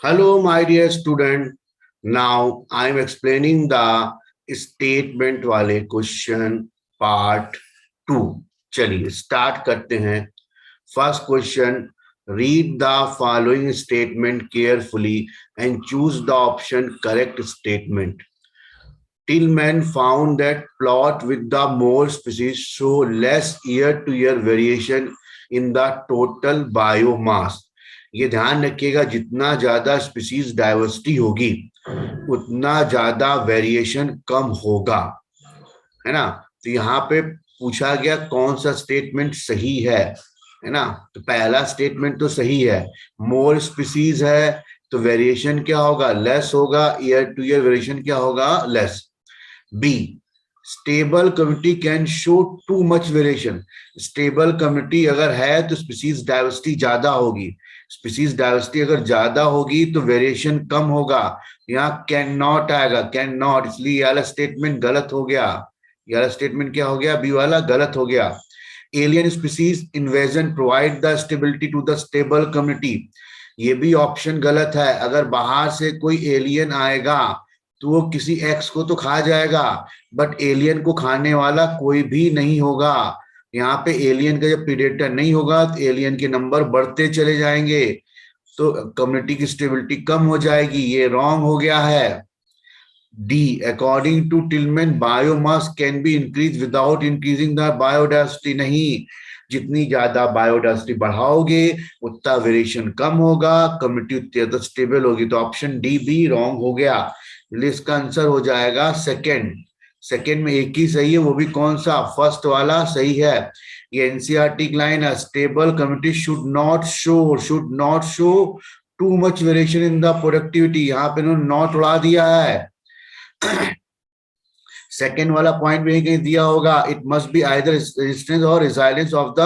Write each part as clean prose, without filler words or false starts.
Hello, my dear student. Now I am explaining the statement वाले question part 2. चलिए start करते हैं. First question, read the following statement carefully and choose the option correct statement. Tillman found that plot with the more species show less year-to-year variation in the total biomass. ये ध्यान रखिएगा, जितना ज्यादा species diversity होगी उतना ज्यादा variation कम होगा, है ना. तो यहाँ पे पूछा गया कौन सा स्टेटमेंट सही है ना. तो पहला स्टेटमेंट तो सही है, मोर स्पीसीज है तो वेरिएशन क्या होगा, लेस होगा. ईयर टू ईयर वेरिएशन क्या होगा, less. B, stable community can show too much variation. Stable community अगर है तो स्पीसीज डाइवर्सिटी ज्यादा होगी. स्पीसीज डाइवर्सिटी अगर ज्यादा होगी तो वेरिएशन कम होगा. यहाँ कैन नॉट आएगा, कैन नॉट, इसलिए ये वाला स्टेटमेंट गलत हो गया. ये वाला स्टेटमेंट क्या हो गया, बी वाला गलत हो गया. Alien species invasion provide the stability to the stable community. ये भी ऑप्शन गलत है. अगर बाहर से कोई एलियन आएगा तो वो किसी एक्स को तो खा जाएगा, बट एलियन को खाने वाला कोई भी नहीं होगा. यहाँ पे एलियन का जब प्रीडेटर नहीं होगा तो एलियन के नंबर बढ़ते चले जाएंगे, तो कम्युनिटी की स्टेबिलिटी कम हो जाएगी. ये रॉन्ग हो गया है. D, according to Tilman biomass can be increase without increasing the biodiversity. नहीं, जितनी ज्यादा बायोडाइवर्सिटी बढ़ाओगे उतना वेरिएशन कम होगा, कम्युनिटी उतनी ज्यादा स्टेबल होगी. तो ऑप्शन डी बी रॉन्ग हो गया. इसका आंसर हो जाएगा सेकंड. सेकंड में एक ही सही है, वो भी कौन सा, फर्स्ट वाला सही है. ये एनसीईआरटी की लाइन है, stable community should not show too much variation in the productivity. यहाँ पे उन्होंने नॉट उड़ा दिया है. सेकेंड वाला पॉइंट भी कहीं दिया होगा, it must be either resistance और रिसाइलेंस ऑफ द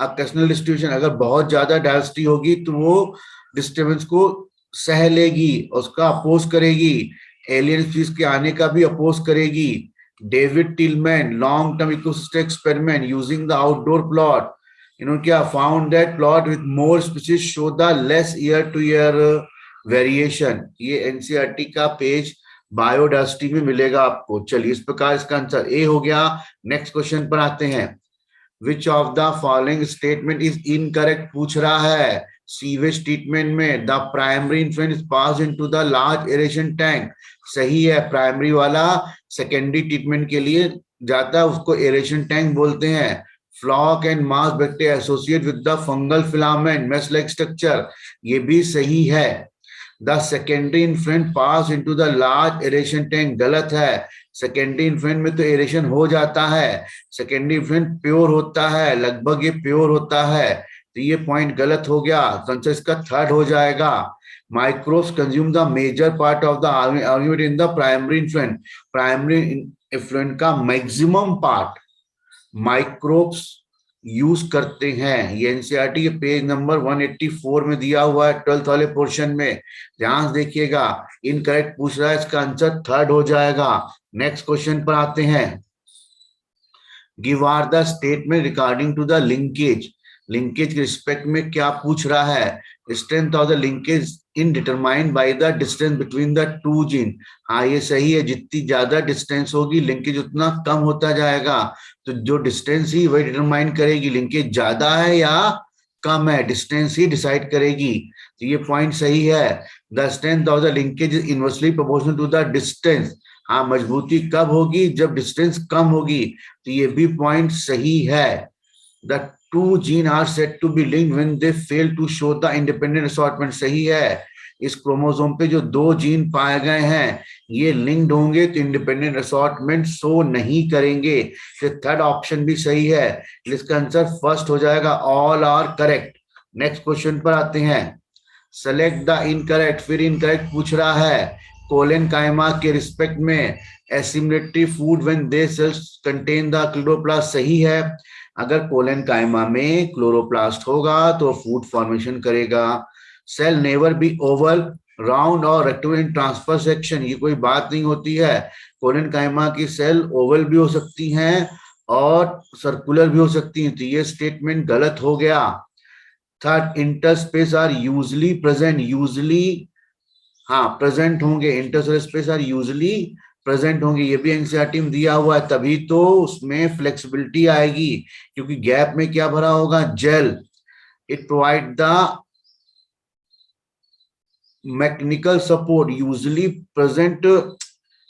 ऑक्टेशनल डिस्ट्रीब्यूशन. अगर बहुत ज्यादा डाइवर्सिटी होगी तो वो डिस्टर्बेंस को सह लेगी, उसका अपोज करेगी, एलियन स्पीसीज के आने का भी अपोज करेगी. David Tilman, long term ecosystem experiment using the outdoor plot, इन्होंने क्या found that plot with more species show the less year to year variation. ये एनसीईआरटी का पेज बायोडाइवर्सिटी में मिलेगा आपको. चलिए इस प्रकार इसका आंसर ए हो गया. नेक्स्ट क्वेश्चन पर आते हैं. Which of the following statement is incorrect पूछ रहा है. सीवेज ट्रीटमेंट में the primary influential is pass into the large aeration tank. सही है, प्राइमरी वाला सेकेंडरी ट्रीटमेंट के लिए जाता है, उसको एरेशन टैंक बोलते हैं. Floc and mass bacteria associate with the fungal filament mesh like structure, ये भी सही है. The secondary influent pass into the large aeration tank, गलत है. सेकेंडरी इन्फ्लुएंट में तो एरेशन हो जाता है, सेकेंडरी इन्फ्लुएंट प्योर होता है, लगभग ये प्योर होता है. तो ये पॉइंट गलत हो गया. आंसर इसका थर्ड हो जाएगा. Microbes consume the major part of the argument in the primary influent. Primary influent का मैक्सिमम पार्ट माइक्रोब्स यूज करते हैं. ये एनसीईआरटी के पेज नंबर 184 में दिया हुआ है, 12th वाले पोर्शन में. ध्यान से देखिएगा, इनकरेक्ट पूछ रहा है, इसका आंसर थर्ड हो जाएगा. नेक्स्ट क्वेश्चन पर आते हैं. Give are the statement regarding to the linkage. Linkage के रिस्पेक्ट में क्या पूछ रहा है. Strength of the linkage in determined by the distance between the two gene. हाँ ये सही है, जितनी ज्यादा डिस्टेंस होगी लिंकेज उतना कम होता जाएगा. तो जो डिस्टेंस ही वही डिटरमाइन करेगी लिंकेज ज्यादा है या कम है, डिस्टेंस ही डिसाइड करेगी. तो ये पॉइंट सही है. The strength of the linkage is inversely proportional to the distance. हाँ, मजबूती कब होगी, जब डिस्टेंस कम होगी. तो ये भी पॉइंट सही है. The two gene are said to be linked when they fail to show the independent assortment. सही है, इस क्रोमोसोम पे जो दो जीन पाए गए हैं ये लिंक्ड होंगे तो इंडिपेंडेंट असॉर्टमेंट शो नहीं करेंगे. तो थर्ड ऑप्शन भी सही है, इसका आंसर फर्स्ट हो जाएगा. All are correct. Next question पर आते हैं. Select the incorrect. फिर इनकरेक्ट पूछ रहा है. कोलेनकाइमा के रिस्पेक्ट में assimilatory food when they cells contain the chloroplast. सही है, अगर कोलेनकाइमा में क्लोरोप्लास्ट होगा तो फूड फॉर्मेशन करेगा. Cell never be oval, round और रेक्टेंगुलर इन ट्रांसफर सेक्शन, ये कोई बात नहीं होती है. कोलेनकाइमा की सेल ओवल भी हो सकती हैं और सर्कुलर भी हो सकती हैं. तो ये स्टेटमेंट गलत हो गया. Third, interspace are usually present. Usually हाँ प्रेजेंट होंगे, intercellular space are usually present होंगे, ये भी एनसीईआरटी में दिया हुआ है, तभी तो उसमें फ्लेक्सिबिलिटी आएगी, क्योंकि गैप में क्या भरा होगा, gel. It provide the mechanical support, usually present,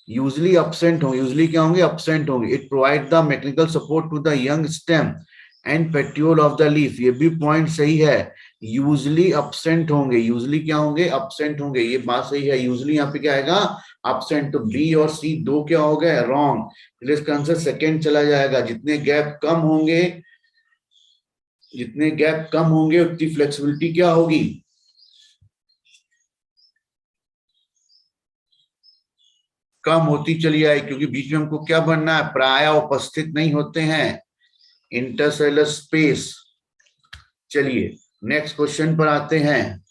usually absent होंगे, यूजुअली क्या होंगे, absent होंगे। It provide the mechanical support to the young stem and petiole of the leaf, ये भी पॉइंट सही है, यूजुअली absent होंगे, यूजुअली क्या होंगे, absent होंगे, ये बात सही है, यूजुअली यहाँ पे क्या आएगा, absent। तो बी और सी दो क्या हो गए, रॉन्ग, इसलिए इसका आंसर सेकेंड चला जाएगा। जितने गैप कम होंगे, जितने गैप कम होंगे उतनी फ्लेक्सिबिलिटी क्या होगी, कम होती चली आए, क्योंकि बीच में हमको क्या बनना है, प्राय उपस्थित नहीं होते हैं इंटरसेलुलर स्पेस। चलिए नेक्स्ट क्वेश्चन पर आते हैं।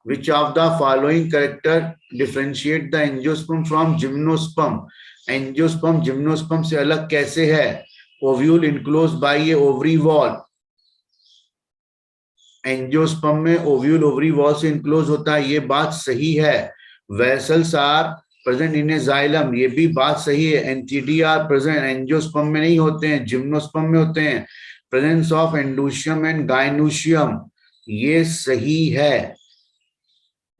Which of the following character differentiate the angiosperm from gymnosperm? Angiosperm gymnosperm से अलग कैसे है, ovule enclose by a ovary wall, angiosperm में ओव्यूल ओवरी वॉल से इनक्लोज होता है, ये बात सही है। Vessels are present in a xylem, ये भी बात सही है। एंटीडी आर प्रेजेंट, एंजियोस्पर्म में नहीं होते हैं, जिम्नोस्पर्म में होते हैं। Presence of androecium and gynoecium, ये सही है।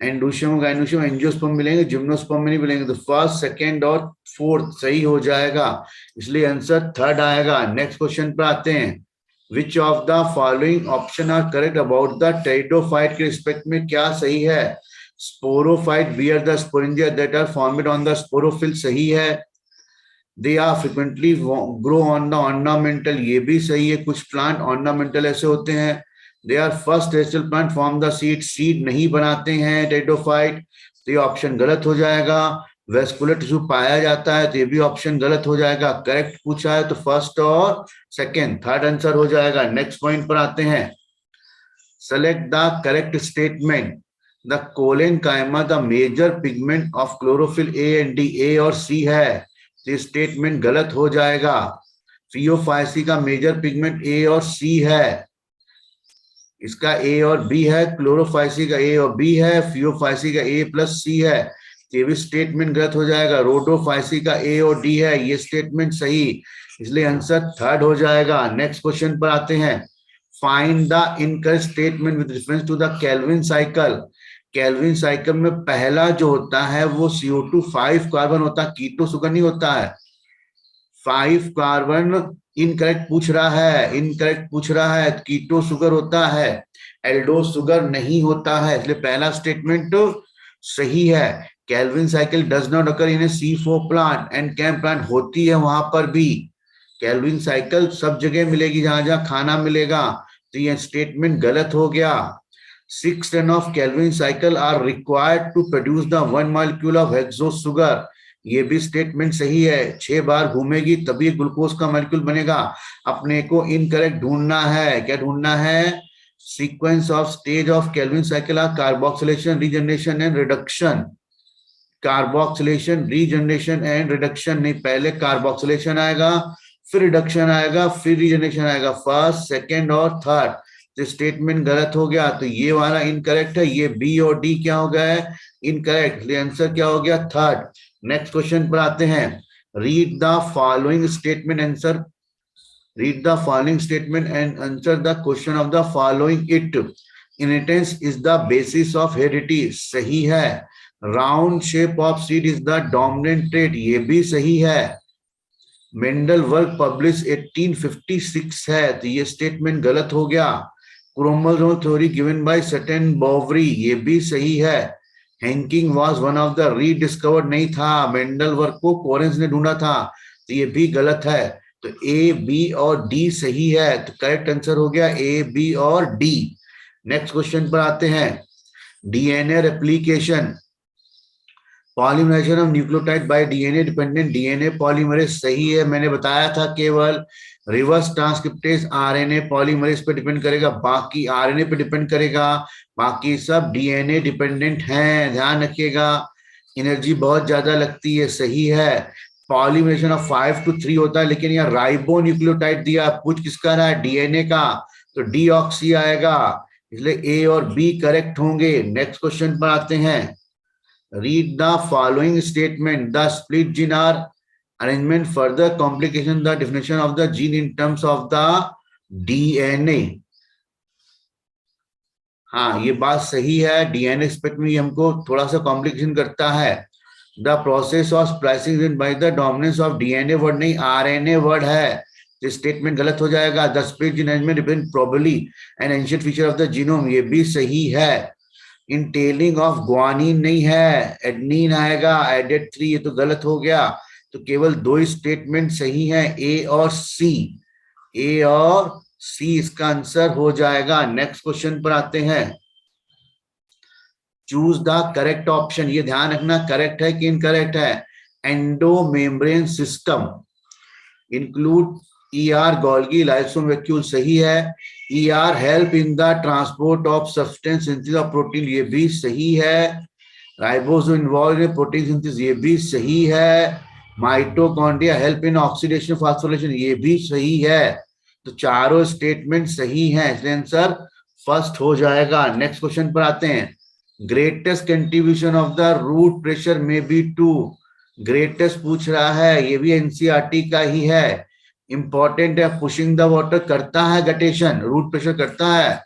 एंडोशियम और गायनोशियम एंजियोस्पर्म मिलेंगे, जिम्नोस्पर्म में नहीं मिलेंगे। तो फर्स्ट, सेकंड और फोर्थ सही हो जाएगा, इसलिए आंसर थर्ड आएगा। नेक्स्ट क्वेश्चन पर आते हैं। Which of the following option are correct about the pteridophyte के रिस्पेक्ट में क्या सही है, sporophyte bear the sporangia that are formed on the sporophyll, सही है। They are frequently grow on the ornamental, ये भी सही है, कुछ प्लांट ऑर्नामेंटल ऐसे होते हैं। They are first terrestrial plant form the seed, seed नहीं बनाते हैं टेरिडोफाइट, तो ये ऑप्शन गलत हो जाएगा। वेस्कुलर टिश्यू पाया जाता है, तो ये भी ऑप्शन गलत हो जाएगा। करेक्ट पूछा है तो फर्स्ट और सेकंड, थर्ड आंसर हो जाएगा। नेक्स्ट पॉइंट पर आते हैं। Select the correct statement, the collenchyma the major pigment of chlorophyll A and D, A और सी है, तो स्टेटमेंट गलत हो जाएगा। फियोफाइसी का मेजर पिगमेंट ए और सी है, इसका ए और बी है, क्लोरोफाइसी का ए और बी है, फियोफाइसी का ए प्लस सी है, ये भी स्टेटमेंट गलत हो जाएगा। रोडोफाइसी का ए और डी है, ये स्टेटमेंट सही, इसलिए आंसर थर्ड हो जाएगा। नेक्स्ट क्वेश्चन पर आते हैं। Find the incorrect statement with reference to the Calvin cycle. Calvin cycle में पहला जो होता है वो CO2 5 कार्बन होता है, कीटो सुगर नहीं होता है। 5 कार्बन इनकरेक्ट पूछ रहा है, इनकरेक्ट पूछ रहा है, कीटो सुगर होता है, एल्डोस सुगर नहीं होता है, इसलिए पहला स्टेटमेंट तो सही है। Calvin cycle does not occur in a C4 plant and CAM plant, होती है वहां पर भी। केल्विन साइकिल सब जगह मिलेगी जहां जहां खाना मिलेगा, तो ये स्टेटमेंट गलत हो गया। 6 turn of Calvin cycle are required to produce the 1 molecule of hexose sugar, ये भी स्टेटमेंट सही है। 6 बार घूमेगी तभी ग्लूकोज का मॉलिक्यूल बनेगा। अपने को इनकरेक्ट ढूंढना है, क्या ढूंढना है, sequence of stage of Calvin cycle are carboxylation, regeneration and reduction. Carboxylation, regeneration and reduction नहीं, पहले कार्बोक्सिलेशन आएगा, फिर रिडक्शन आएगा, फिर रीजनरेशन आएगा, फर्स्ट, सेकेंड और थर्ड। तो स्टेटमेंट गलत हो गया, तो ये वाला इनकरेक्ट है, ये बी और डी क्या हो गया है, इनकरेक्ट, आंसर क्या हो गया, थर्ड। नेक्स्ट क्वेश्चन पर आते हैं। Read the following statement answer, read the following statement and answer the question of the following. It inheritance is the basis of heredity, सही है। Round shape of seed is the dominant trait, ये भी सही है। Mendel work publish 1856 है, तो ये statement गलत हो गया। Chromosome theory given by Sutton Boveri, ये भी सही है। Hanking was one of the rediscovered, नहीं था, मेंडल वर्क को कोरेंस ने ढूंढा था, तो ये भी गलत है। तो ए, बी और डी सही है, तो करेक्ट आंसर हो गया ए, बी और डी। नेक्स्ट क्वेश्चन पर आते हैं। DNA replication, polymerisation of nucleotide by DNA dependent DNA polymerase, सही है, मैंने बताया था। केवल रिवर्स ट्रांसक्रिप्टेज आरएनए पॉलीमरेज पे डिपेंड करेगा, बाकी आरएनए पे डिपेंड करेगा, बाकी सब डीएनए डिपेंडेंट हैं, ध्यान रखिएगा। एनर्जी बहुत ज्यादा लगती है, सही है। पॉलीमरेशन ऑफ 5 to 3 होता है, लेकिन यहाँ राइबो न्यूक्लियोटाइड दिया, पूछ किसका रहा है, डीएनए का, तो डीऑक्सी आएगा। इसलिए ए और बी करेक्ट होंगे। नेक्स्ट क्वेश्चन पर आते हैं। Read the following statement, the split gene are arrangement further complication the definition of the gene in terms of the DNA। हाँ, ये बात सही है, डीएनए एस्पेक्ट में हमको थोड़ा सा कॉम्प्लिकेशन करता है। The process of splicing by the dominance of DNA word नहीं, आरएनए वर्ड है, ये स्टेटमेंट गलत हो जाएगा। The split gene arrangement represent probably N ancient feature of the genome, ये भी सही है। इंटेलिंग ऑफ ग्वानिन नहीं है, एडनिन आएगा, एडेड 3, ये तो गलत हो गया। तो केवल दो ही स्टेटमेंट सही है, ए और सी। ए और सी इसका आंसर हो जाएगा। नेक्स्ट क्वेश्चन पर आते हैं। चूज द करेक्ट ऑप्शन, ये ध्यान रखना करेक्ट है कि इनकरेक्ट है। Endomembrane system include ER Golgi लाइसोम vacuole, सही है। ER help in the transport of substance synthesis of protein, ये भी सही है। Ribosome involve in protein synthesis, ये भी सही है। Mitochondria help in oxidation phosphorylation, ये भी सही है। तो चारों स्टेटमेंट सही हैं, इसलिए आंसर फर्स्ट हो जाएगा। नेक्स्ट क्वेश्चन पर आते हैं। Greatest contribution of the root pressure में बी टू, ग्रेटेस्ट पूछ रहा है, ये भी एनसीईआरटी का ही है, इंपॉर्टेंट है। पुशिंग द वाटर करता है गटेशन, रूट प्रेशर करता है,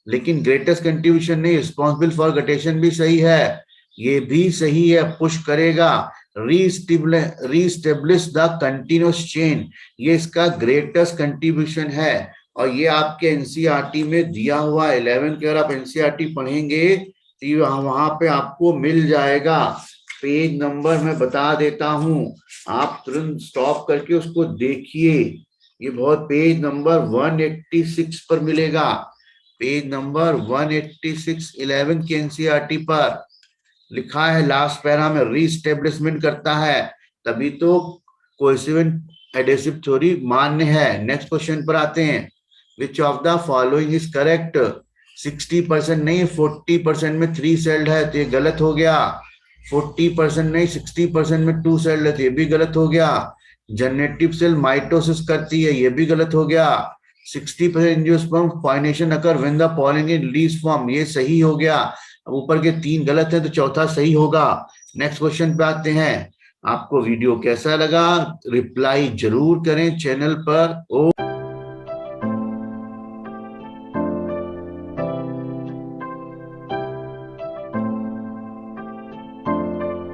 लेकिन ग्रेटेस्ट कंट्रीब्यूशन नहीं, रिस्पॉन्सिबल फॉर गटेशन भी सही है, ये भी सही है, पुश करेगा। रीस्टेब्लिश द कंटिन्यूअस चेन, ये इसका ग्रेटेस्ट कंट्रीब्यूशन है, और ये आपके एनसीईआरटी में दिया हुआ 11 के, अगर आप एनसीईआरटी पढ़ेंगे तो वहां पे आपको मिल जाएगा। पेज नंबर मैं बता देता हूं, आप तुरंत स्टॉप करके उसको देखिए, ये बहुत पेज नंबर 186 पर मिलेगा। पेज नंबर 186 11 के एनसीईआरटी पर लिखा है, लास्ट पैरा में रीस्टेब्लिशमेंट करता है, तभी तो कोएसिवेंट एडेसिव थ्योरी मान्य है। नेक्स्ट क्वेश्चन पर आते हैं। Which of the following is correct, 60% नहीं 40% में 3 सेल्ड है, तो ये गलत हो गया। 40% नहीं 60% में 2 सेल्ड है, तो ये भी गलत हो गया। जनरेटिव सेल माइटोसिस करती है, ये भी गलत हो गया। 60% angiosperm pollination occur when the pollen in leaf form, ये सही हो गया। अब ऊपर के 3 गलत है, तो चौथा सही होगा। नेक्स्ट क्वेश्चन पे आते हैं। आपको वीडियो कैसा लगा, रिप्लाई जरूर करें चैनल पर।